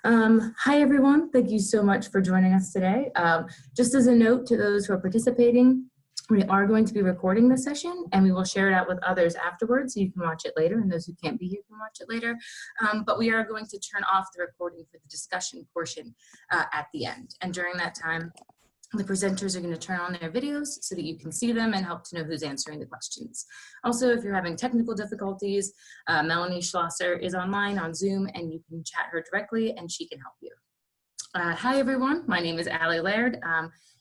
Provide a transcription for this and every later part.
Hi, everyone. Thank you so much for joining us today. Just as a note to those who are participating, we are going to be recording this session and we will share it out with others afterwards so you can watch it later, and those who can't be here can watch it later. But we are going to turn off the recording for the discussion portion at the end. And during that time, the presenters are going to turn on their videos so that you can see them and help to know who's answering the questions. Also, if you're having technical difficulties, Melanie Schlosser is online on Zoom and you can chat her directly and she can help you. Hi everyone, my name is Allie Laird,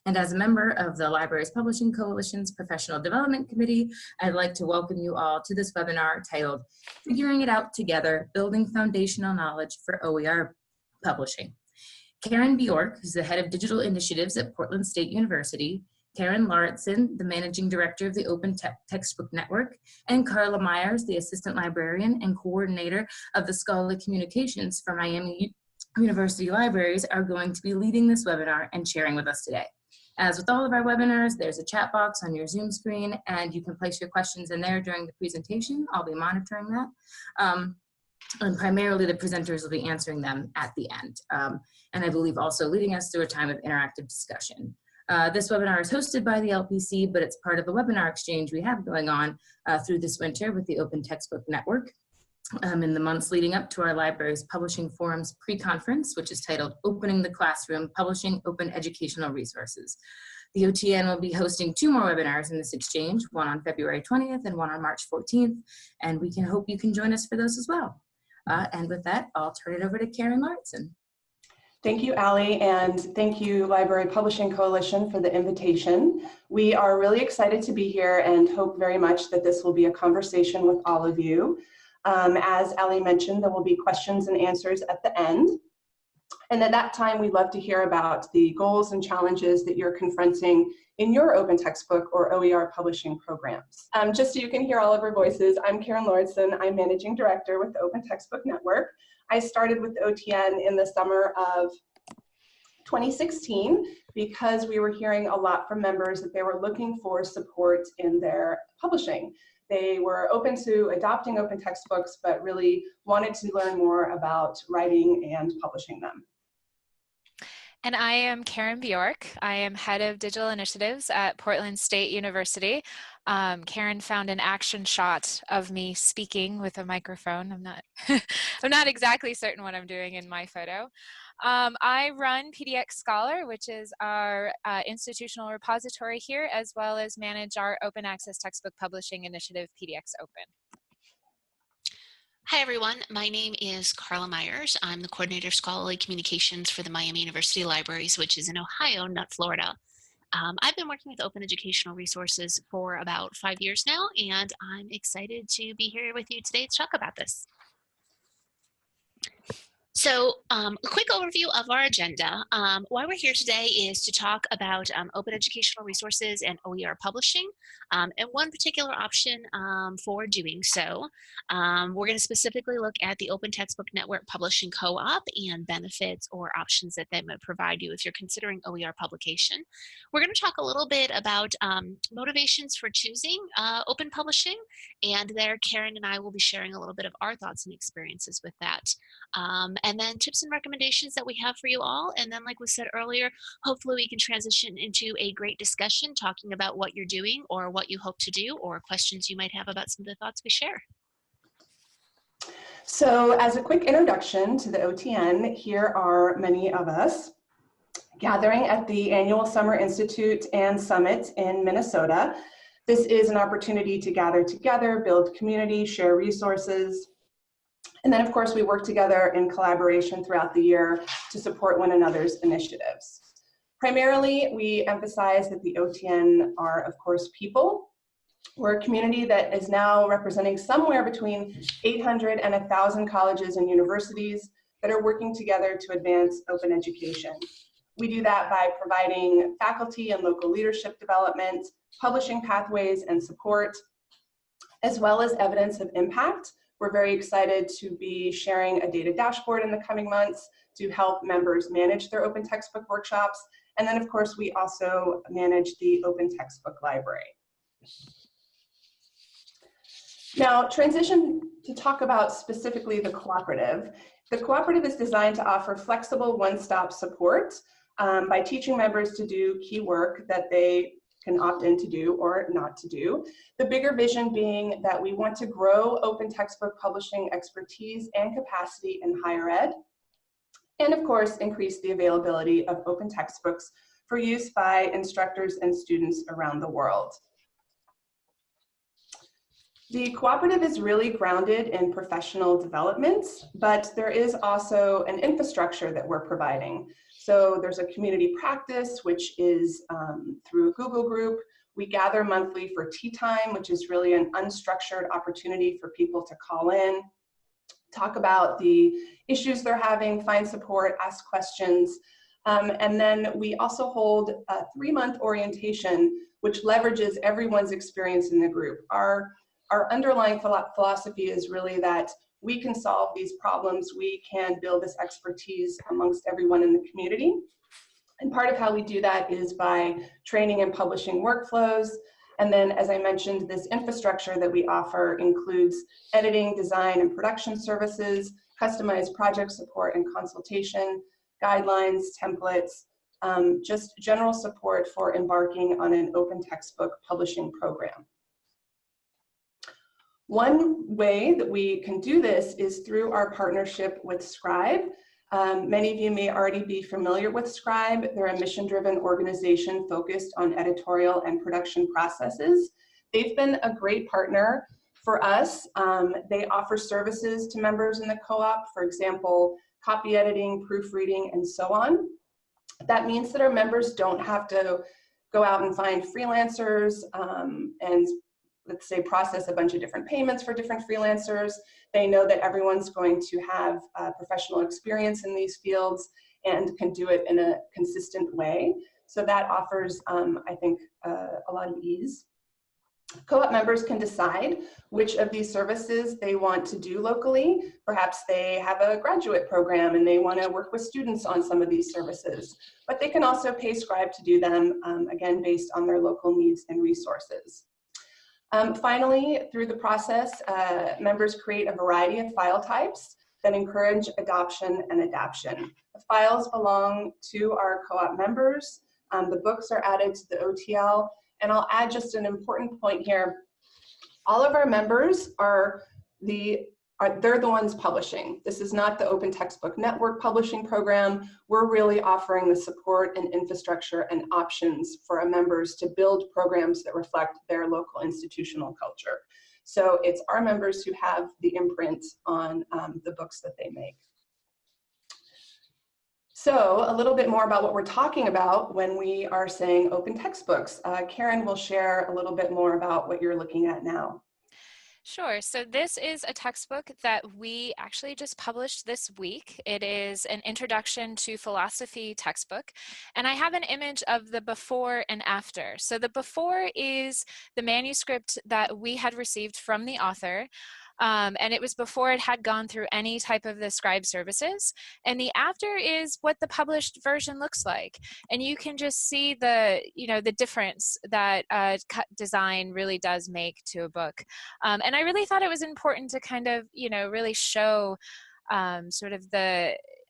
and as a member of the Libraries Publishing Coalition's Professional Development Committee, I'd like to welcome you all to this webinar titled Figuring It Out Together, Building Foundational Knowledge for OER Publishing. Karen Bjork, who's the head of digital initiatives at Portland State University, Karen Lauritsen, the managing director of the Open Textbook Network, and Carla Myers, the assistant librarian and coordinator of the scholarly communications for Miami University Libraries, are going to be leading this webinar and sharing with us today. As with all of our webinars, there's a chat box on your Zoom screen and you can place your questions in there during the presentation. I'll be monitoring that. And primarily the presenters will be answering them at the end. And I believe also leading us through a time of interactive discussion. This webinar is hosted by the LPC, but it's part of the webinar exchange we have going on through this winter with the Open Textbook Network. In the months leading up to our library's Publishing Forum's pre-conference, which is titled Opening the Classroom, Publishing Open Educational Resources. The OTN will be hosting 2 more webinars in this exchange, one on February 20th and one on March 14th, and we can hope you can join us for those as well. And with that, I'll turn it over to Karen Lauritsen. Thank you, Allie, and thank you, Library Publishing Coalition, for the invitation. We are really excited to be here and hope very much that this will be a conversation with all of you. As Allie mentioned, there will be questions and answers at the end. And at that time, we'd love to hear about the goals and challenges that you're confronting in your open textbook or OER publishing programs. Just so you can hear all of our voices, I'm Karen Lauritsen. I'm Managing Director with the Open Textbook Network. I started with OTN in the summer of 2016 because we were hearing a lot from members that they were looking for support in their publishing. They were open to adopting open textbooks, but really wanted to learn more about writing and publishing them. And I am Karen Bjork. I am head of digital initiatives at Portland State University. Karen found an action shot of me speaking with a microphone. I'm not exactly certain what I'm doing in my photo. I run PDX Scholar, which is our institutional repository here, as well as manage our open access textbook publishing initiative, PDX Open. Hi everyone, my name is Carla Myers. I'm the coordinator of scholarly communications for the Miami University Libraries, which is in Ohio, not Florida. I've been working with open educational resources for about 5 years now, and I'm excited to be here with you today to talk about this. So a quick overview of our agenda. Why we're here today is to talk about open educational resources and OER publishing, and one particular option for doing so. We're going to specifically look at the Open Textbook Network Publishing Co-op and benefits or options that they might provide you if you're considering OER publication. We're going to talk a little bit about motivations for choosing open publishing, and there Karen and I will be sharing a little bit of our thoughts and experiences with that. And then tips and recommendations that we have for you all. And then, like we said earlier, hopefully we can transition into a great discussion talking about what you're doing or what you hope to do or questions you might have about some of the thoughts we share. So as a quick introduction to the OTN, here are many of us gathering at the annual Summer Institute and Summit in Minnesota. This is an opportunity to gather together, build community, share resources. And then, of course, we work together in collaboration throughout the year to support one another's initiatives. Primarily, we emphasize that the OTN are, of course, people. We're a community that is now representing somewhere between 800 and 1,000 colleges and universities that are working together to advance open education. We do that by providing faculty and local leadership development, publishing pathways and support, as well as evidence of impact. We're very excited to be sharing a data dashboard in the coming months to help members manage their open textbook workshops. And then, of course, we also manage the Open Textbook Library. Now, transition to talk about specifically the Cooperative. The cooperative is designed to offer flexible one-stop support by teaching members to do key work that they can opt in to do or not to do. The bigger vision being that we want to grow open textbook publishing expertise and capacity in higher ed, and of course, increase the availability of open textbooks for use by instructors and students around the world. The cooperative is really grounded in professional development, but there is also an infrastructure that we're providing. So there's a community practice, which is through a Google group. We gather monthly for tea time, which is really an unstructured opportunity for people to call in, talk about the issues they're having, find support, ask questions. And then we also hold a 3-month orientation, which leverages everyone's experience in the group. Our underlying philosophy is really that we can solve these problems, we can build this expertise amongst everyone in the community. And part of how we do that is by training and publishing workflows. And then, as I mentioned, this infrastructure that we offer includes editing, design, and production services, customized project support and consultation, guidelines, templates, just general support for embarking on an open textbook publishing program. One way that we can do this is through our partnership with Scribe. Many of you may already be familiar with Scribe. They're a mission-driven organization focused on editorial and production processes. They've been a great partner for us. They offer services to members in the co-op, for example, copy editing, proofreading, and so on. That means that our members don't have to go out and find freelancers and, let's say, process a bunch of different payments for different freelancers. They know that everyone's going to have professional experience in these fields and can do it in a consistent way. So that offers, I think, a lot of ease. Co-op members can decide which of these services they want to do locally. Perhaps they have a graduate program and they want to work with students on some of these services, but they can also pay Scribe to do them, again, based on their local needs and resources. Finally, through the process, members create a variety of file types that encourage adoption and adaption. The files belong to our co-op members. The books are added to the OTL. And I'll add just an important point here. All of our members they're the ones publishing. This is not the Open Textbook Network publishing program. We're really offering the support and infrastructure and options for our members to build programs that reflect their local institutional culture. So it's our members who have the imprint on the books that they make. So a little bit more about what we're talking about when we are saying open textbooks. Karen will share a little bit more about what you're looking at now. Sure. So this is a textbook that we actually just published this week. It is an introduction to philosophy textbook. And I have an image of the before and after. So the before is the manuscript that we had received from the author. And it was before it had gone through any type of the Scribe services. And the after is what the published version looks like. And you can just see the, the difference that design really does make to a book. And I really thought it was important to kind of, really show sort of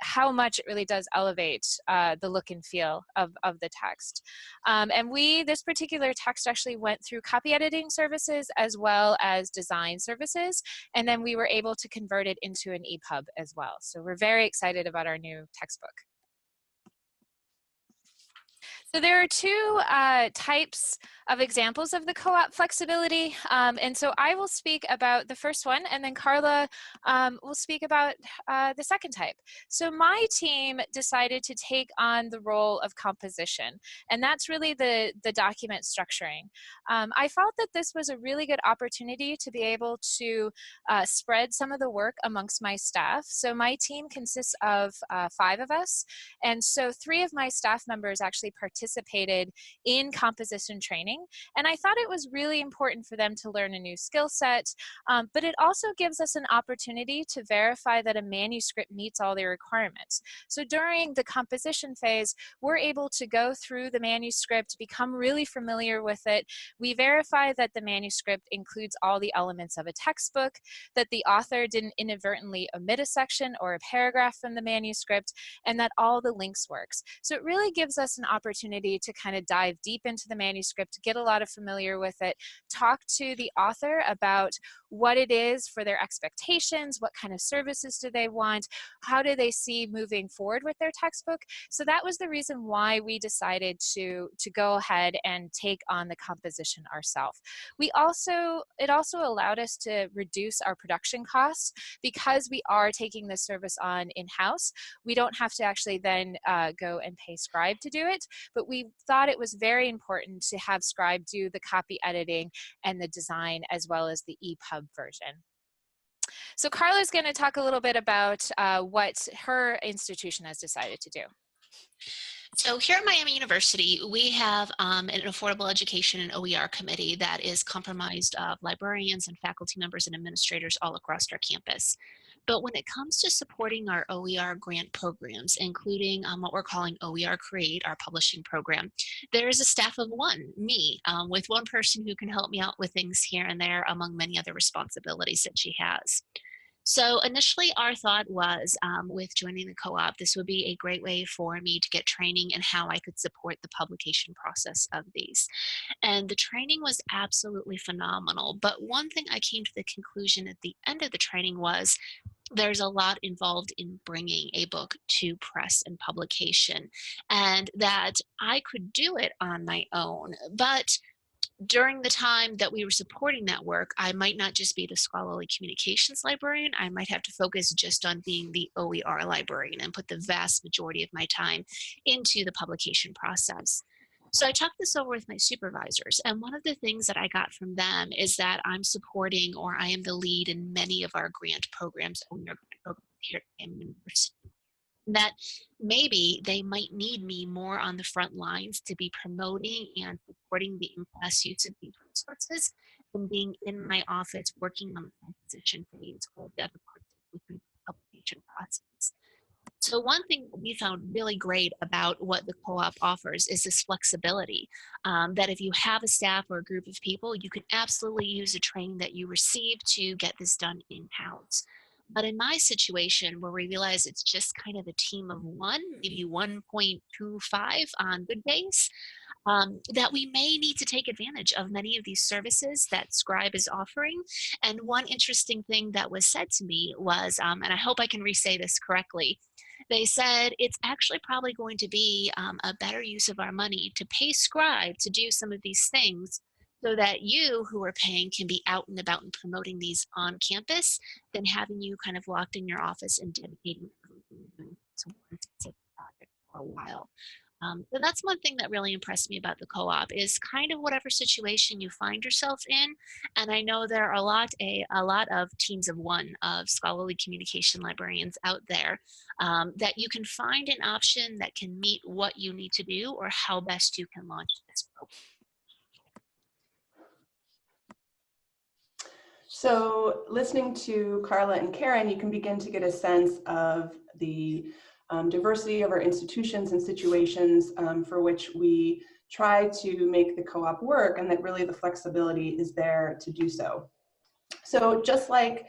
how much it really does elevate the look and feel of the text. And this particular text actually went through copy editing services as well as design services, and then we were able to convert it into an EPUB as well. So we're very excited about our new textbook. So there are two types of examples of the co-op flexibility. And so I will speak about the first one, and then Carla will speak about the second type. So my team decided to take on the role of composition, and that's really the document structuring. I felt that this was a really good opportunity to be able to spread some of the work amongst my staff. So my team consists of 5 of us, and so 3 of my staff members actually participated participated in composition training. And I thought it was really important for them to learn a new skill set, but it also gives us an opportunity to verify that a manuscript meets all the requirements. So during the composition phase, we're able to go through the manuscript, become really familiar with it. We verify that the manuscript includes all the elements of a textbook, that the author didn't inadvertently omit a section or a paragraph from the manuscript, and that all the links works. So it really gives us an opportunity to kind of dive deep into the manuscript, get a lot of familiar with it, talk to the author about what it is for their expectations, what kind of services do they want, how do they see moving forward with their textbook. So that was the reason why we decided to go ahead and take on the composition ourselves. It also allowed us to reduce our production costs because we are taking this service on in-house. We don't have to actually then go and pay Scribe to do it, but we thought it was very important to have Scribe do the copy editing and the design as well as the EPUB version. So Carla's going to talk a little bit about what her institution has decided to do. So here at Miami University, we have an affordable education and OER committee that is comprised of librarians and faculty members and administrators all across our campus. But when it comes to supporting our OER grant programs, including what we're calling OER Create, our publishing program, there is a staff of one, me, with one person who can help me out with things here and there among many other responsibilities that she has. So initially our thought was with joining the co-op, this would be a great way for me to get training in how I could support the publication process of these. And the training was absolutely phenomenal. But one thing I came to the conclusion at the end of the training was there's a lot involved in bringing a book to press and publication, and that I could do it on my own. But during the time that we were supporting that work, I might not just be the scholarly communications librarian. I might have to focus just on being the OER librarian and put the vast majority of my time into the publication process. So I talked this over with my supervisors, and one of the things that I got from them is that I'm supporting, or I am the lead in many of our grant programs, OER grant programs here at University, that maybe they might need me more on the front lines to be promoting and supporting the in-class use of these resources than being in my office working on the composition phase or the other parts of the publication process. So one thing we found really great about what the co-op offers is this flexibility, that if you have a staff or a group of people, you can absolutely use the training that you receive to get this done in-house. But in my situation, where we realize it's just kind of a team of one, maybe 1.25 on good days, that we may need to take advantage of many of these services that Scribe is offering. And one interesting thing that was said to me was, and I hope I can re-say this correctly, they said it's actually probably going to be a better use of our money to pay Scribe to do some of these things so that you who are paying can be out and about and promoting these on campus than having you kind of locked in your office and dedicating to one specific project for a while. So that's one thing that really impressed me about the co-op is kind of whatever situation you find yourself in. And I know there are a lot of teams of one of scholarly communication librarians out there that you can find an option that can meet what you need to do or how best you can launch this program. So listening to Carla and Karen, you can begin to get a sense of the diversity of our institutions and situations for which we try to make the co-op work, and that really the flexibility is there to do so. So just like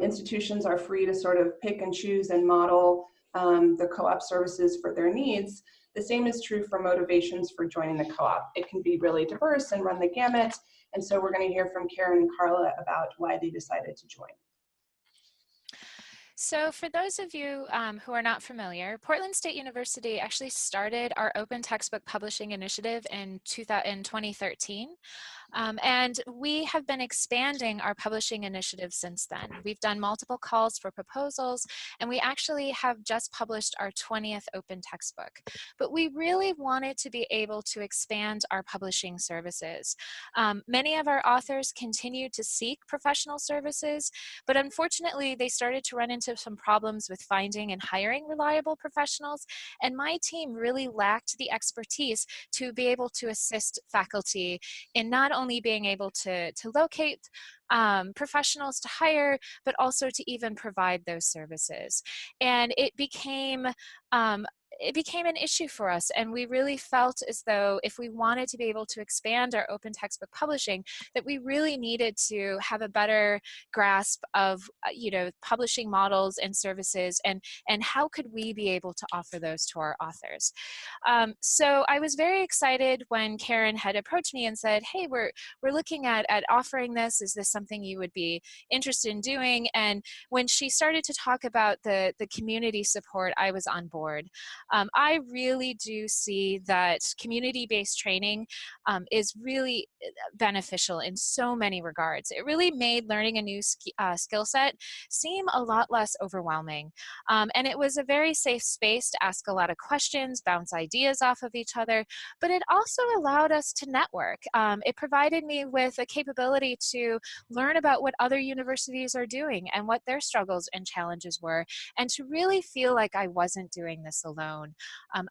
institutions are free to sort of pick and choose and model the co-op services for their needs, the same is true for motivations for joining the co-op. It can be really diverse and run the gamut. And so we're going to hear from Karen and Carla about why they decided to join. So for those of you who are not familiar, Portland State University actually started our open textbook publishing initiative in 2013. And we have been expanding our publishing initiative since then. We've done multiple calls for proposals, and we actually have just published our 20th open textbook. But we really wanted to be able to expand our publishing services. Many of our authors continue to seek professional services, but unfortunately they started to run into into some problems with finding and hiring reliable professionals, and my team really lacked the expertise to be able to assist faculty in not only being able to locate professionals to hire, but also to even provide those services. And it became an issue for us, and we really felt as though if we wanted to be able to expand our open textbook publishing, that we really needed to have a better grasp of publishing models and services, and how could we be able to offer those to our authors. So I was very excited when Karen had approached me and said, hey, we're looking at offering this. Is this something you would be interested in doing? And when she started to talk about the community support, I was on board. I really do see that community-based training is really beneficial in so many regards. It really made learning a new skill set seem a lot less overwhelming. And it was a very safe space to ask a lot of questions, bounce ideas off of each other, but it also allowed us to network. It provided me with a capability to learn about what other universities are doing and what their struggles and challenges were, and to really feel like I wasn't doing this alone.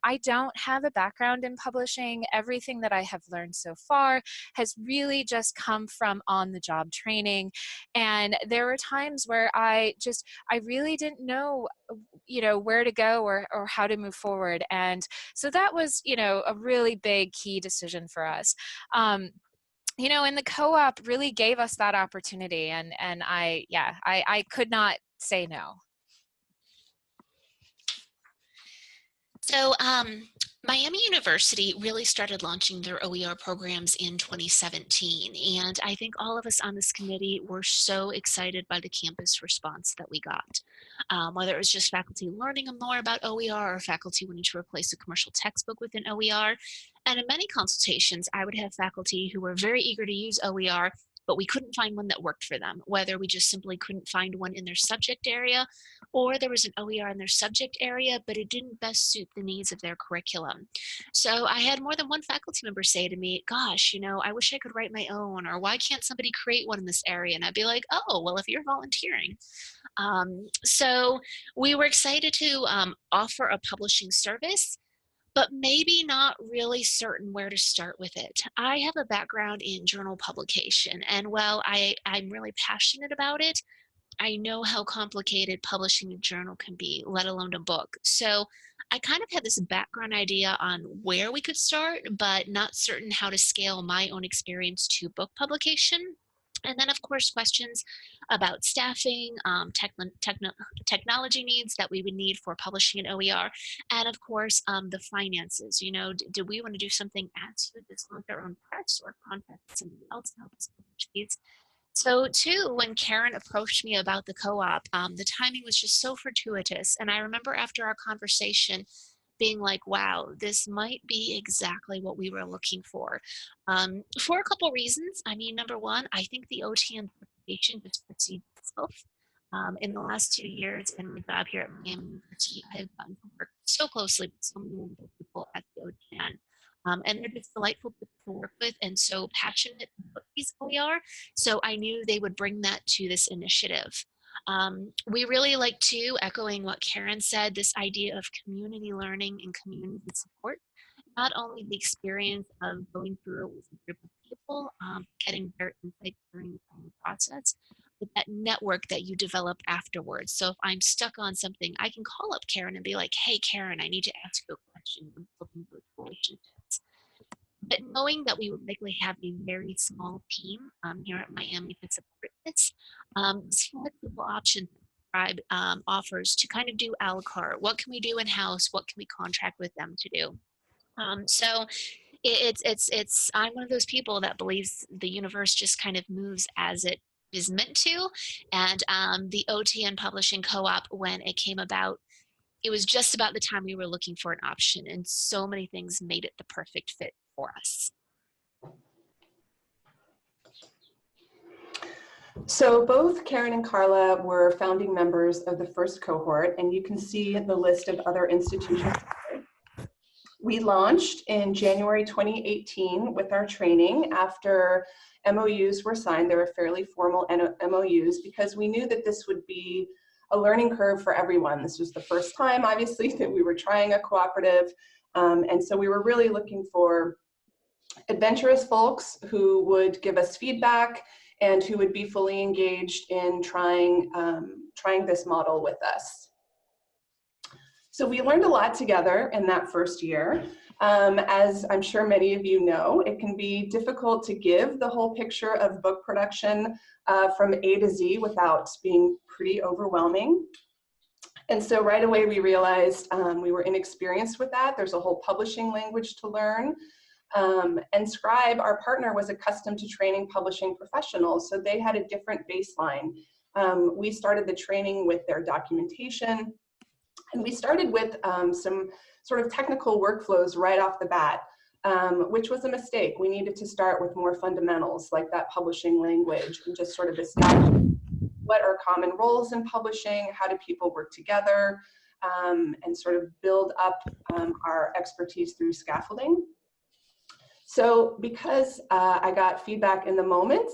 I don't have a background in publishing. Everything that I have learned so far has really just come from on-the-job training. And there were times where I really didn't know, where to go or how to move forward. And so that was, a really big key decision for us. And the co-op really gave us that opportunity, and I could not say no. So Miami University really started launching their OER programs in 2017, and I think all of us on this committee were so excited by the campus response that we got. Whether it was just faculty learning more about OER or faculty wanting to replace a commercial textbook with an OER. And in many consultations, I would have faculty who were very eager to use OER, but we couldn't find one that worked for them, whether we just simply couldn't find one in their subject area, or there was an OER in their subject area, but it didn't best suit the needs of their curriculum. So I had more than one faculty member say to me, gosh, I wish I could write my own, or why can't somebody create one in this area? And I'd be like, oh, well, if you're volunteering. So we were excited to offer a publishing service, but maybe not really certain where to start with it. I have a background in journal publication, and while I'm really passionate about it, I know how complicated publishing a journal can be, let alone a book. So I kind of had this background idea on where we could start, but not certain how to scale my own experience to book publication. And then, of course, questions about staffing, technology needs that we would need for publishing an OER, and of course, the finances. Do we want to do something as huge as launch our own press or contact somebody else to help us publish these? So too, when Karen approached me about the co-op, the timing was just so fortuitous. And I remember after our conversation being like, wow, this might be exactly what we were looking for a couple reasons. I mean, number one, I think the OTN certification just precedes itself. In the last 2 years in my job here at Miami University, I have gotten to work so closely with so many wonderful people at the OTN. And they're just delightful people to work with and so passionate about these OER. So I knew they would bring that to this initiative. We really like to, echoing what Karen said, this idea of community learning and community support. Not only the experience of going through it with a group of people, getting their insights during the planning process, but that network that you develop afterwards. So if I'm stuck on something, I can call up Karen and be like, hey, Karen, I need to ask you a question. I'm building those relationships. But knowing that we would likely have a very small team here at Miami to support this, flexible options Scribe offers to kind of do a la carte. What can we do in-house? What can we contract with them to do? So I'm one of those people that believes the universe just kind of moves as it is meant to. And the OTN Publishing Co-op, when it came about, it was just about the time we were looking for an option, and so many things made it the perfect fit for us. So both Karen and Carla were founding members of the first cohort, and you can see the list of other institutions. We launched in January 2018 with our training after MOUs were signed. They were fairly formal MOUs because we knew that this would be a learning curve for everyone. This was the first time, obviously, that we were trying a cooperative. And so we were really looking for adventurous folks who would give us feedback and who would be fully engaged in trying this model with us. So we learned a lot together in that first year. As I'm sure many of you know, it can be difficult to give the whole picture of book production from A to Z without being pretty overwhelming. And so right away we realized we were inexperienced with that. There's a whole publishing language to learn. And Scribe, our partner, was accustomed to training publishing professionals, so they had a different baseline. We started the training with their documentation, and we started with some sort of technical workflows right off the bat, which was a mistake. We needed to start with more fundamentals like that publishing language and just sort of establish what are common roles in publishing, how do people work together, and sort of build up our expertise through scaffolding. So because I got feedback in the moment,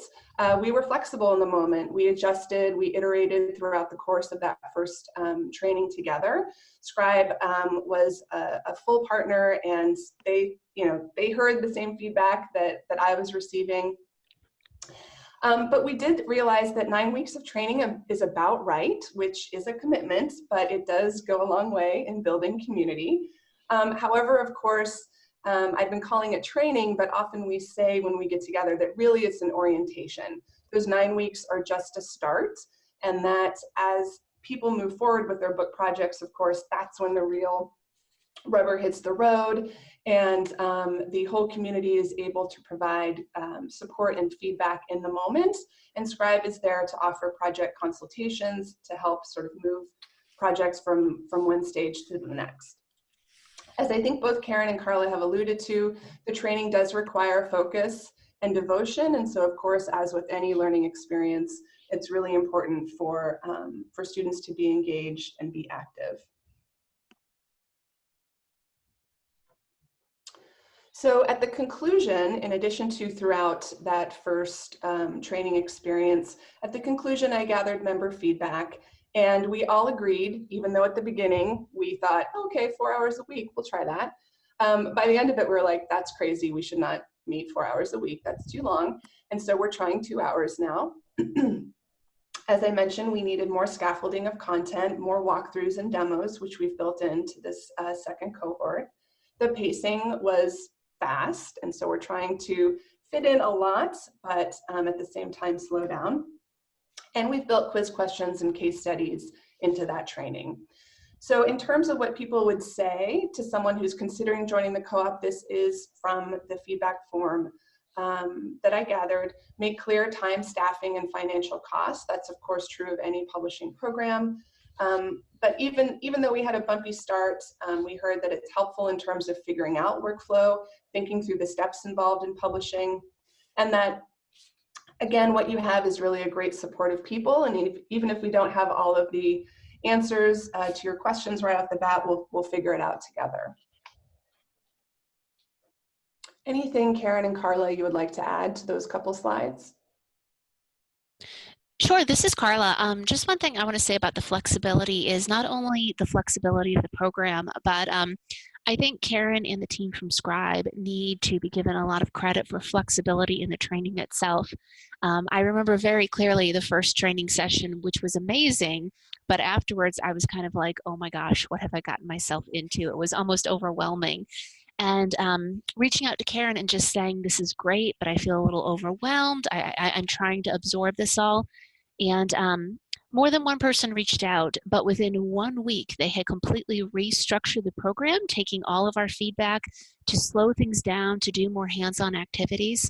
we were flexible in the moment. We adjusted, we iterated throughout the course of that first training together. Scribe was a full partner, and they heard the same feedback that I was receiving. But we did realize that 9 weeks of training is about right, which is a commitment, but it does go a long way in building community. However, of course, I've been calling it training, but often we say when we get together that really it's an orientation. Those 9 weeks are just a start, and that as people move forward with their book projects, of course, that's when the real rubber hits the road, and the whole community is able to provide support and feedback in the moment. And Scribe is there to offer project consultations to help sort of move projects from one stage to the next. As I think both Karen and Carla have alluded to, the training does require focus and devotion. And so, of course, as with any learning experience, it's really important for students to be engaged and be active. So at the conclusion, in addition to throughout that first training experience, at the conclusion, I gathered member feedback. And we all agreed, even though at the beginning we thought, okay, 4 hours a week, we'll try that. By the end of it, we're like, that's crazy. We should not meet 4 hours a week. That's too long. And so we're trying 2 hours now. As I mentioned, we needed more scaffolding of content, more walkthroughs and demos, which we've built into this second cohort. The pacing was fast, and so we're trying to fit in a lot, but at the same time, slow down. And we've built quiz questions and case studies into that training. So in terms of what people would say to someone who's considering joining the co-op, this is from the feedback form that I gathered. Make clear time, staffing, and financial costs. That's of course true of any publishing program. But even though we had a bumpy start, we heard that it's helpful in terms of figuring out workflow, thinking through the steps involved in publishing, and that again, what you have is really a great support of people, and even if we don't have all of the answers to your questions right off the bat, we'll figure it out together. Anything, Karen and Carla, you would like to add to those couple slides? Sure, this is Carla. Just one thing I want to say about the flexibility is not only the flexibility of the program, but I think Karen and the team from Scribe need to be given a lot of credit for flexibility in the training itself. I remember very clearly the first training session, which was amazing, but afterwards I was kind of like, oh my gosh, what have I gotten myself into? It was almost overwhelming. And reaching out to Karen and just saying, this is great, but I feel a little overwhelmed. I'm trying to absorb this all. And more than one person reached out, but within 1 week, they had completely restructured the program, taking all of our feedback to slow things down, to do more hands-on activities.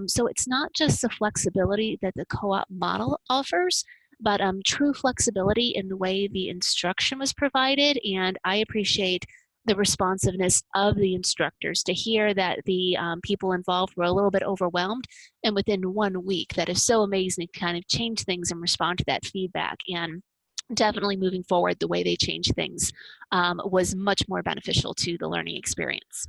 So it's not just the flexibility that the co-op model offers, but true flexibility in the way the instruction was provided. And I appreciate the responsiveness of the instructors to hear that the people involved were a little bit overwhelmed, and within 1 week, that is so amazing to kind of change things and respond to that feedback. And definitely moving forward, the way they changed things was much more beneficial to the learning experience.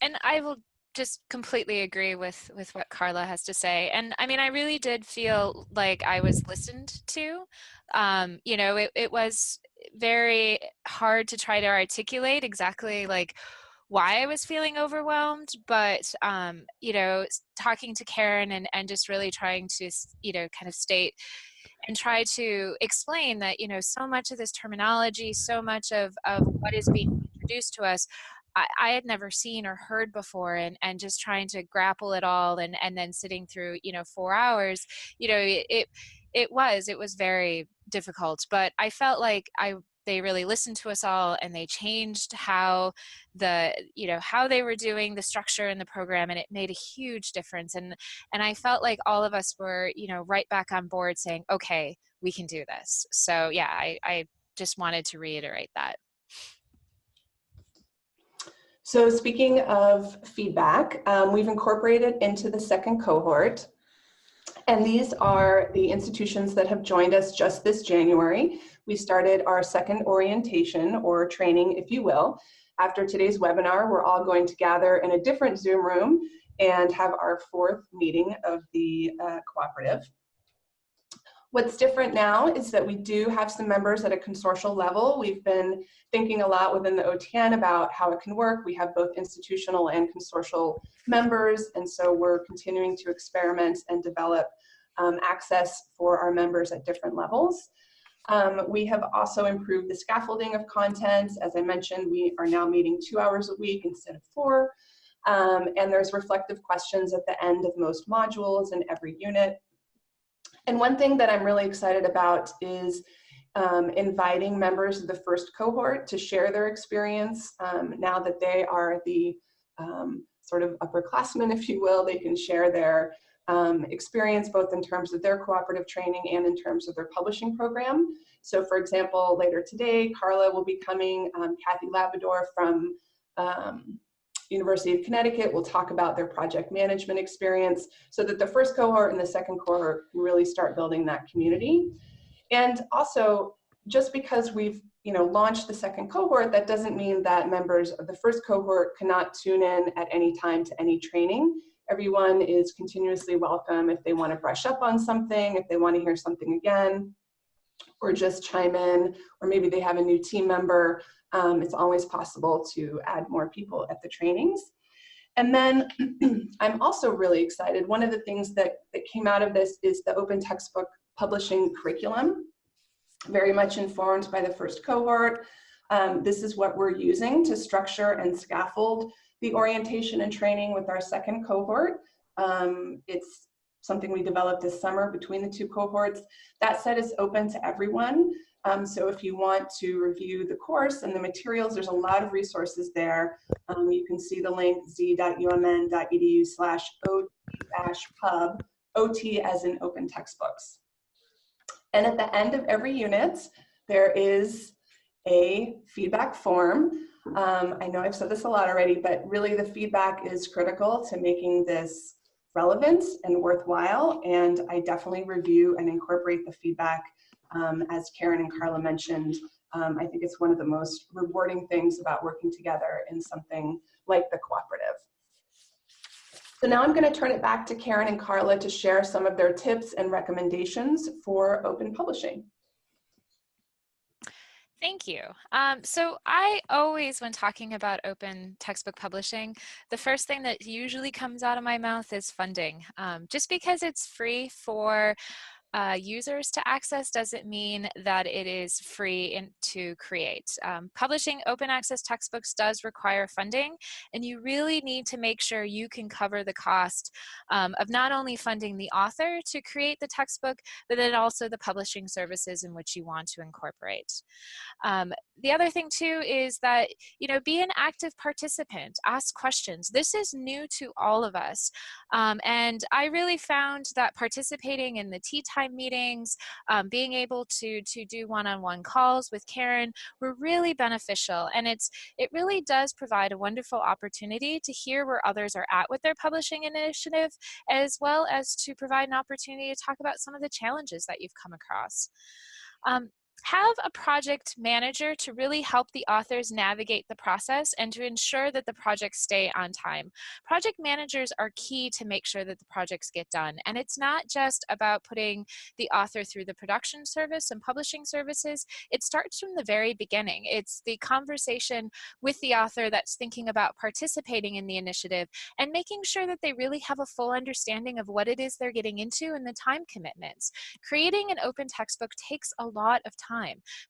And I will just completely agree with what Carla has to say. And I mean, I really did feel like I was listened to. You know, it was very hard to try to articulate exactly like why I was feeling overwhelmed, but you know, talking to Karen and just really trying to, you know, kind of state and try to explain that, you know, so much of this terminology, so much of what is being introduced to us, I had never seen or heard before, and just trying to grapple it all, and then sitting through, you know, 4 hours, you know, it was very difficult, but I felt like they really listened to us all, and they changed how how they were doing the structure in the program, and it made a huge difference. And I felt like all of us were, you know, right back on board saying, okay, we can do this. So yeah, I just wanted to reiterate that. So speaking of feedback, we've incorporated into the second cohort, and these are the institutions that have joined us just this January. We started our second orientation, or training, if you will. After today's webinar, we're all going to gather in a different Zoom room and have our 4th meeting of the cooperative. What's different now is that we do have some members at a consortial level. We've been thinking a lot within the OTN about how it can work. We have both institutional and consortial members, and so we're continuing to experiment and develop access for our members at different levels. We have also improved the scaffolding of content. As I mentioned, we are now meeting 2 hours a week instead of 4. And there's reflective questions at the end of most modules in every unit. And one thing that I'm really excited about is inviting members of the first cohort to share their experience. Now that they are the sort of upperclassmen, if you will, they can share their experience both in terms of their cooperative training and in terms of their publishing program. So for example, later today, Carla will be coming, Kathy Labrador from University of Connecticut will talk about their project management experience, so that the first cohort and the second cohort can really start building that community. And also, just because we've launched the second cohort, that doesn't mean that members of the first cohort cannot tune in at any time to any training. Everyone is continuously welcome if they want to brush up on something, if they want to hear something again, or just chime in, or maybe they have a new team member. It's always possible to add more people at the trainings. And then I'm also really excited. One of the things that came out of this is the open textbook publishing curriculum, very much informed by the first cohort. This is what we're using to structure and scaffold the orientation and training with our second cohort. It's something we developed this summer between the 2 cohorts. That said, it's open to everyone. So if you want to review the course and the materials, there's a lot of resources there. You can see the link z.umn.edu/ot-pub, OT as in open textbooks. And at the end of every unit, there is a feedback form. I know I've said this a lot already, but really the feedback is critical to making this relevant and worthwhile. And I definitely review and incorporate the feedback. As Karen and Carla mentioned, I think it's one of the most rewarding things about working together in something like the cooperative. So now I'm going to turn it back to Karen and Carla to share some of their tips and recommendations for open publishing. Thank you. So I always, when talking about open textbook publishing, the first thing that usually comes out of my mouth is funding. Just because it's free for users to access doesn't mean that it is free to create. Publishing open access textbooks does require funding, and you really need to make sure you can cover the cost of not only funding the author to create the textbook, but then also the publishing services in which you want to incorporate. The other thing too is that, be an active participant, ask questions. This is new to all of us. And I really found that participating in the tea time meetings, being able to do one-on-one calls with Karen were really beneficial. And it really does provide a wonderful opportunity to hear where others are at with their publishing initiative, as well as to provide an opportunity to talk about some of the challenges that you've come across. Have a project manager to really help the authors navigate the process and to ensure that the projects stay on time. Project managers are key to make sure that the projects get done. And it's not just about putting the author through the production service and publishing services. It starts from the very beginning. It's the conversation with the author that's thinking about participating in the initiative and making sure that they really have a full understanding of what it is they're getting into and the time commitments. Creating an open textbook takes a lot of time.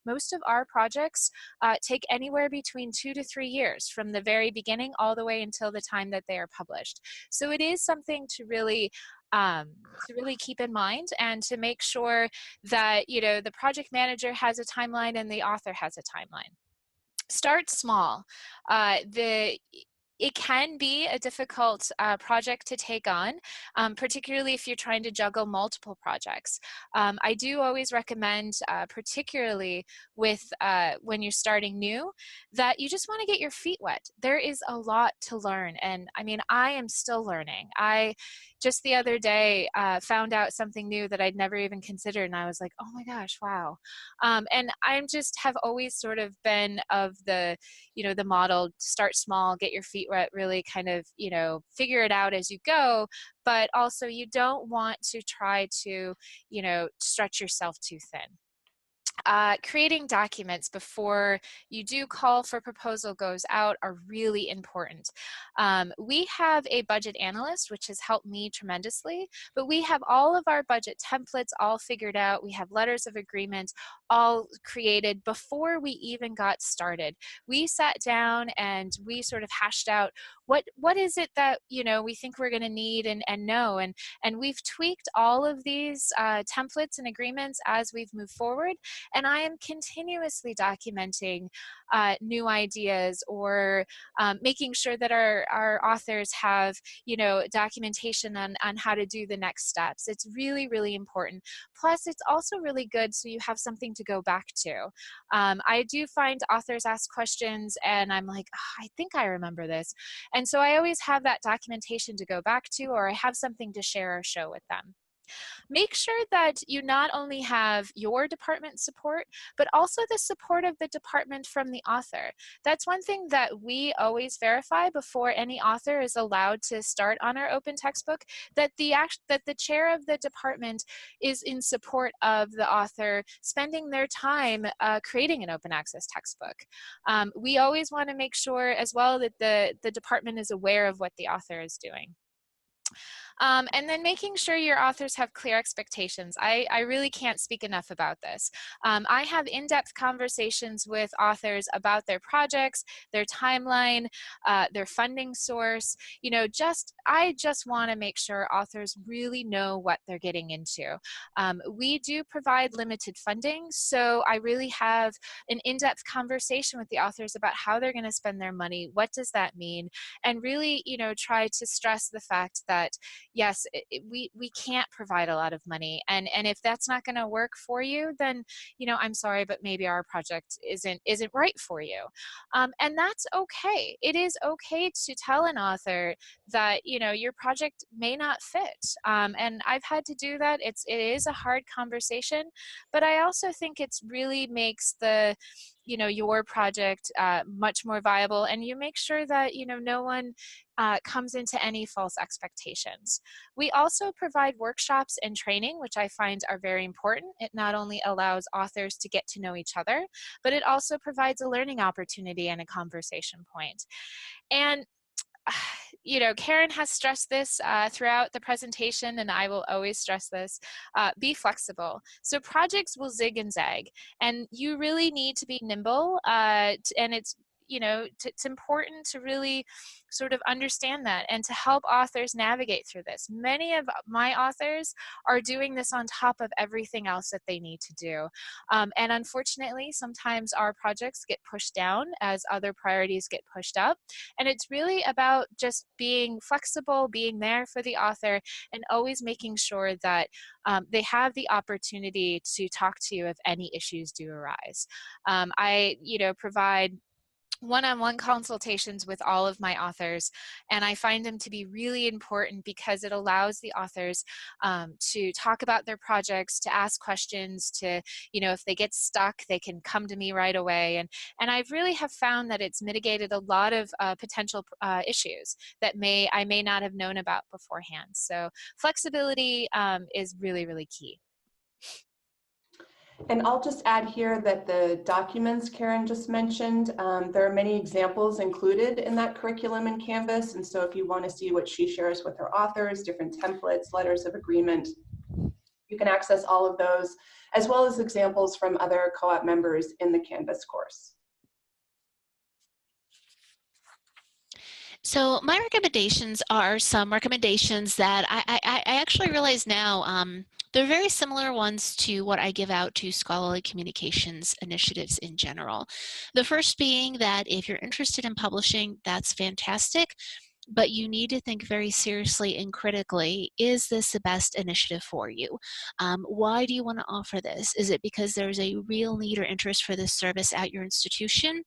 Most of our projects take anywhere between 2 to 3 years from the very beginning all the way until the time that they are published. So it is something to really keep in mind and to make sure that the project manager has a timeline and the author has a timeline. Start small. It can be a difficult project to take on, particularly if you're trying to juggle multiple projects. I do always recommend, particularly with when you're starting new, that you just want to get your feet wet. There is a lot to learn, and I mean, I am still learning. I just the other day found out something new that I'd never even considered, and I was like, oh my gosh, wow. And I'm just have always sort of been of the model, start small, get your feet wet, really kind of, figure it out as you go, but also you don't want to try to, stretch yourself too thin. Creating documents before you do call for proposal goes out are really important. We have a budget analyst, which has helped me tremendously, but we have all of our budget templates all figured out. We have letters of agreement all created before we even got started. We sat down and we sort of hashed out what is it that we think we're going to need and know, and we've tweaked all of these templates and agreements as we've moved forward. And I am continuously documenting new ideas or making sure that our authors have, documentation on how to do the next steps. It's really, really important. Plus, it's also really good so you have something to go back to. I do find authors ask questions and I'm like, oh, I think I remember this. And so I always have that documentation to go back to, or I have something to share or show with them. Make sure that you not only have your department support, but also the support of the department from the author. That's one thing that we always verify before any author is allowed to start on our open textbook, that the chair of the department is in support of the author spending their time creating an open access textbook. We always want to make sure as well that the department is aware of what the author is doing. And then making sure your authors have clear expectations. I really can't speak enough about this. I have in-depth conversations with authors about their projects, their timeline, their funding source. I just want to make sure authors really know what they're getting into. We do provide limited funding, so I really have an in-depth conversation with the authors about how they're going to spend their money, what does that mean, and really, try to stress the fact that yes, we can't provide a lot of money, and if that's not going to work for you, then I'm sorry, but maybe our project isn't right for you, and that's okay. It is okay to tell an author that your project may not fit, and I've had to do that. It is a hard conversation, but I also think it's really makes your project much more viable, and you make sure that no one comes into any false expectations. We also provide workshops and training, which I find are very important. It not only allows authors to get to know each other, but it also provides a learning opportunity and a conversation point. And Karen has stressed this throughout the presentation, and I will always stress this, be flexible. So projects will zig and zag, and you really need to be nimble, and it's it's important to really sort of understand that and to help authors navigate through this. Many of my authors are doing this on top of everything else that they need to do. And unfortunately, sometimes our projects get pushed down as other priorities get pushed up. And it's really about just being flexible, being there for the author, and always making sure that they have the opportunity to talk to you if any issues do arise. I provide one-on-one consultations with all of my authors, and I find them to be really important because it allows the authors to talk about their projects, to ask questions, to, you know, if they get stuck, they can come to me right away. And I really have found that it's mitigated a lot of potential issues that I may not have known about beforehand. So flexibility is really, really key. And I'll just add here that the documents Karen just mentioned, there are many examples included in that curriculum in Canvas. And so if you want to see what she shares with her authors, different templates, letters of agreement, you can access all of those, as well as examples from other co-op members in the Canvas course. So my recommendations are some recommendations that I actually realize now they're very similar ones to what I give out to scholarly communications initiatives in general. The first being that if you're interested in publishing, that's fantastic. But you need to think very seriously and critically, is this the best initiative for you? Why do you want to offer this? Is it because there's a real need or interest for this service at your institution?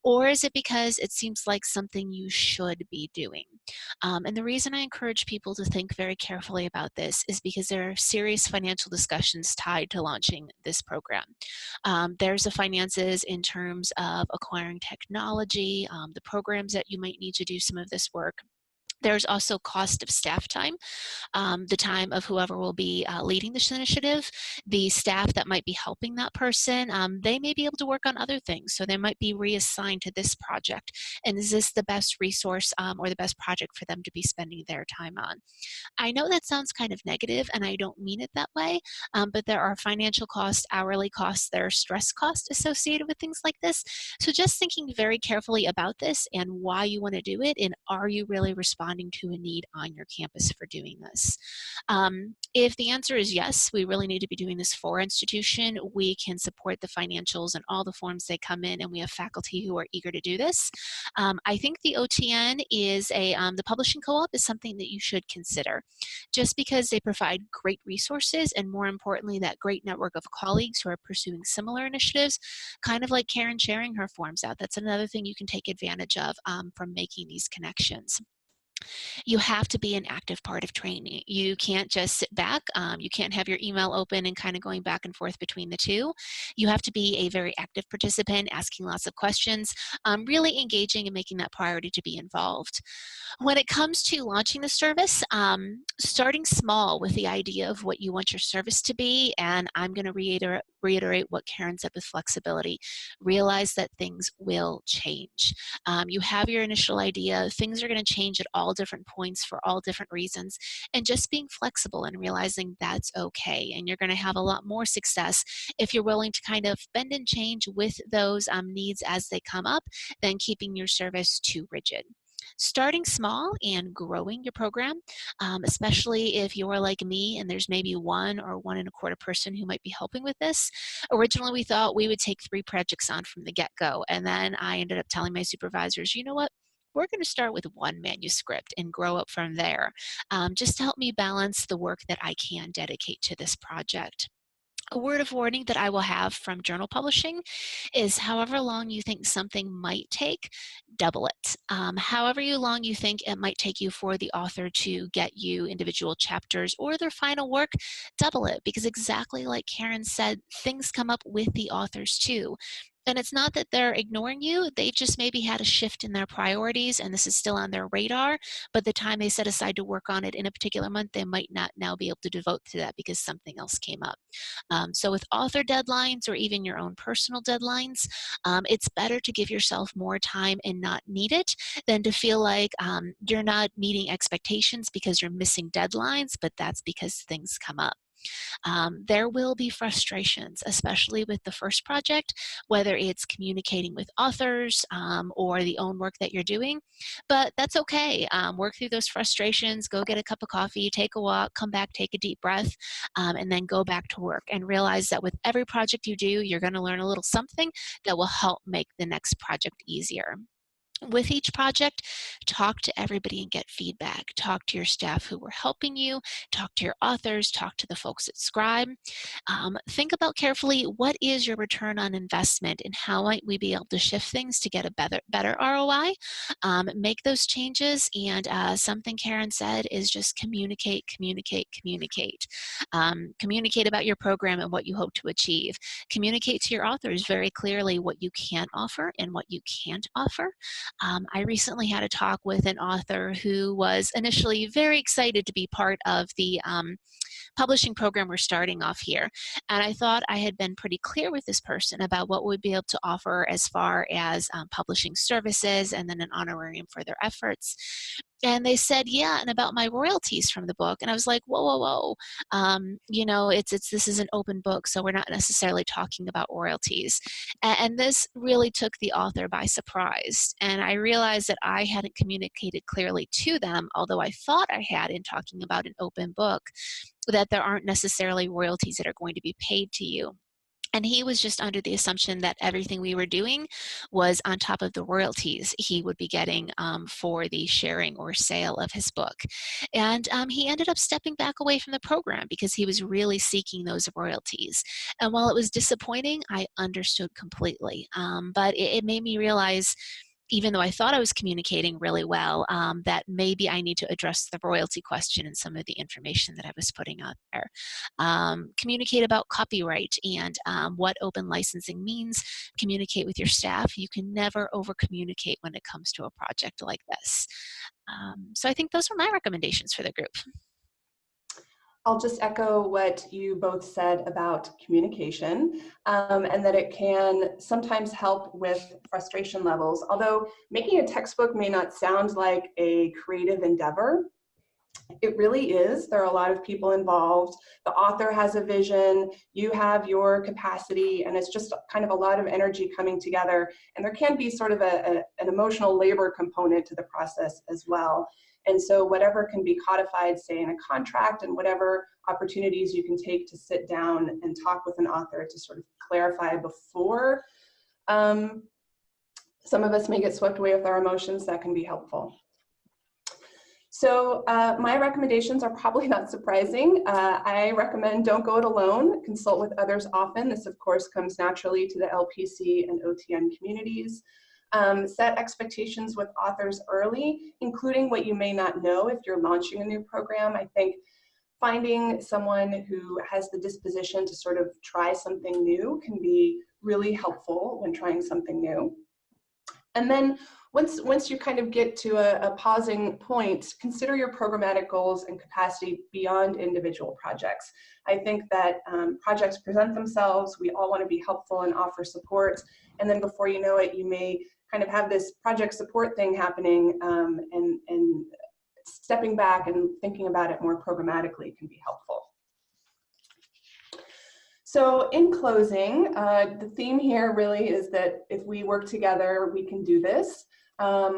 Or is it because it seems like something you should be doing? And the reason I encourage people to think very carefully about this is because there are serious financial discussions tied to launching this program. There's the finances in terms of acquiring technology, the programs that you might need to do some of this work. There's also cost of staff time, the time of whoever will be leading this initiative, the staff that might be helping that person, they may be able to work on other things, so they might be reassigned to this project. And is this the best resource or the best project for them to be spending their time on? I know that sounds kind of negative, and I don't mean it that way, but there are financial costs, hourly costs, there are stress costs associated with things like this. So just thinking very carefully about this and why you want to do it, and are you really responding to a need on your campus for doing this? If the answer is yes, we really need to be doing this for our institution, we can support the financials and all the forms they come in, and we have faculty who are eager to do this. I think the OTN is the publishing co-op is something that you should consider, just because they provide great resources and, more importantly, that great network of colleagues who are pursuing similar initiatives, kind of like Karen sharing her forms out. That's another thing you can take advantage of from making these connections. You have to be an active part of training. You can't just sit back. You can't have your email open and kind of going back and forth between the two. You have to be a very active participant, asking lots of questions, really engaging and making that priority to be involved. When it comes to launching the service, starting small with the idea of what you want your service to be, and I'm going to reiterate what Karen said with flexibility. Realize that things will change. You have your initial idea, things are going to change at all different points for all different reasons, and just being flexible and realizing that's okay. And you're going to have a lot more success if you're willing to kind of bend and change with those needs as they come up than keeping your service too rigid. Starting small and growing your program, especially if you're like me and there's maybe 1 or 1 1/4 person who might be helping with this. Originally, we thought we would take 3 projects on from the get-go, and then I ended up telling my supervisors, you know what? We're going to start with 1 manuscript and grow up from there, just to help me balance the work that I can dedicate to this project. A word of warning that I will have from journal publishing is however long you think something might take, double it. However long you think it might take you for the author to get you individual chapters or their final work, double it, because exactly like Karen said, things come up with the authors too. And it's not that they're ignoring you, they just maybe had a shift in their priorities and this is still on their radar, but the time they set aside to work on it in a particular month, they might not now be able to devote to that because something else came up. So with author deadlines or even your own personal deadlines, it's better to give yourself more time and not need it than to feel like you're not meeting expectations because you're missing deadlines, but that's because things come up. There will be frustrations, especially with the first project, whether it's communicating with authors or the own work that you're doing, but that's okay. Work through those frustrations, go get a cup of coffee, take a walk, come back, take a deep breath, and then go back to work, and realize that with every project you do, you're going to learn a little something that will help make the next project easier. with each project, talk to everybody and get feedback. Talk to your staff who were helping you, talk to your authors, talk to the folks at Scribe. Think about carefully, what is your return on investment and how might we be able to shift things to get a better ROI? Make those changes, and something Karen said is just communicate, communicate, communicate. Communicate about your program and what you hope to achieve. Communicate to your authors very clearly what you can offer and what you can't offer. I recently had a talk with an author who was initially very excited to be part of the publishing program we're starting off here. And I thought I had been pretty clear with this person about what we'd be able to offer as far as publishing services and then an honorarium for their efforts. And they said, yeah, and about my royalties from the book. And I was like, whoa, whoa, whoa. You know, this is an open book, so we're not necessarily talking about royalties. And this really took the author by surprise. And I realized that I hadn't communicated clearly to them, although I thought I had in talking about an open book, that there aren't necessarily royalties that are going to be paid to you. And he was just under the assumption that everything we were doing was on top of the royalties he would be getting for the sharing or sale of his book. And he ended up stepping back away from the program because he was really seeking those royalties. And while it was disappointing, I understood completely. But it made me realize, even though I thought I was communicating really well, that maybe I need to address the royalty question in some of the information that I was putting out there. Communicate about copyright and what open licensing means. Communicate with your staff. You can never over-communicate when it comes to a project like this. So I think those are my recommendations for the group. I'll just echo what you both said about communication, and that it can sometimes help with frustration levels. Although making a textbook may not sound like a creative endeavor, it really is. There are a lot of people involved. The author has a vision, you have your capacity, and it's just kind of a lot of energy coming together. And there can be sort of an emotional labor component to the process as well. And so whatever can be codified, say, in a contract, and whatever opportunities you can take to sit down and talk with an author to sort of clarify before some of us may get swept away with our emotions, that can be helpful. So my recommendations are probably not surprising. I recommend don't go it alone. Consult with others often. This, of course, comes naturally to the LPC and OTN communities. Set expectations with authors early, including what you may not know if you're launching a new program. I think finding someone who has the disposition to sort of try something new can be really helpful when trying something new. And then once you kind of get to a pausing point, consider your programmatic goals and capacity beyond individual projects. I think that projects present themselves. We all want to be helpful and offer support. And then before you know it, you may kind of have this project support thing happening, and stepping back and thinking about it more programmatically can be helpful. So in closing, the theme here really is that if we work together, we can do this.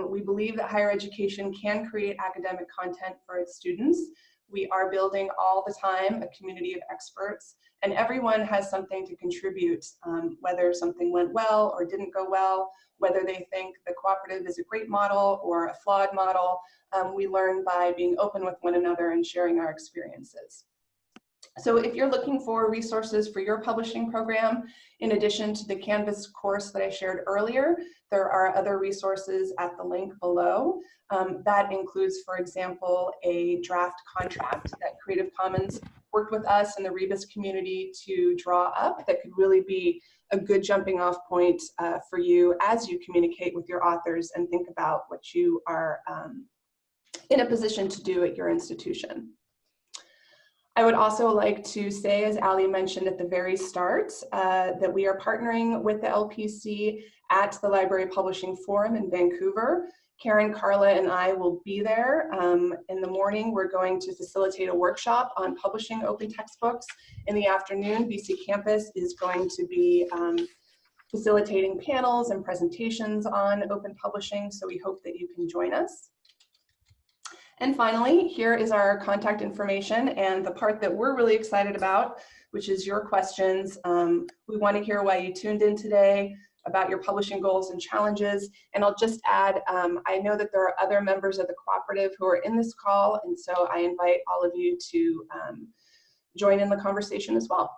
We believe that higher education can create academic content for its students. We are building all the time a community of experts, and everyone has something to contribute, whether something went well or didn't go well, whether they think the cooperative is a great model or a flawed model. We learn by being open with one another and sharing our experiences. So if you're looking for resources for your publishing program, in addition to the Canvas course that I shared earlier, there are other resources at the link below. That includes, for example, a draft contract that Creative Commons worked with us and the Rebus community to draw up that could really be a good jumping off point for you as you communicate with your authors and think about what you are in a position to do at your institution. I would also like to say, as Ali mentioned at the very start, that we are partnering with the LPC at the Library Publishing Forum in Vancouver. Karen, Carla, and I will be there. In the morning, we're going to facilitate a workshop on publishing open textbooks. In the afternoon, BC Campus is going to be facilitating panels and presentations on open publishing, so we hope that you can join us. And finally, here is our contact information and the part that we're really excited about, which is your questions. We want to hear why you tuned in today. about your publishing goals and challenges. And I'll just add, I know that there are other members of the cooperative who are in this call, and so I invite all of you to join in the conversation as well.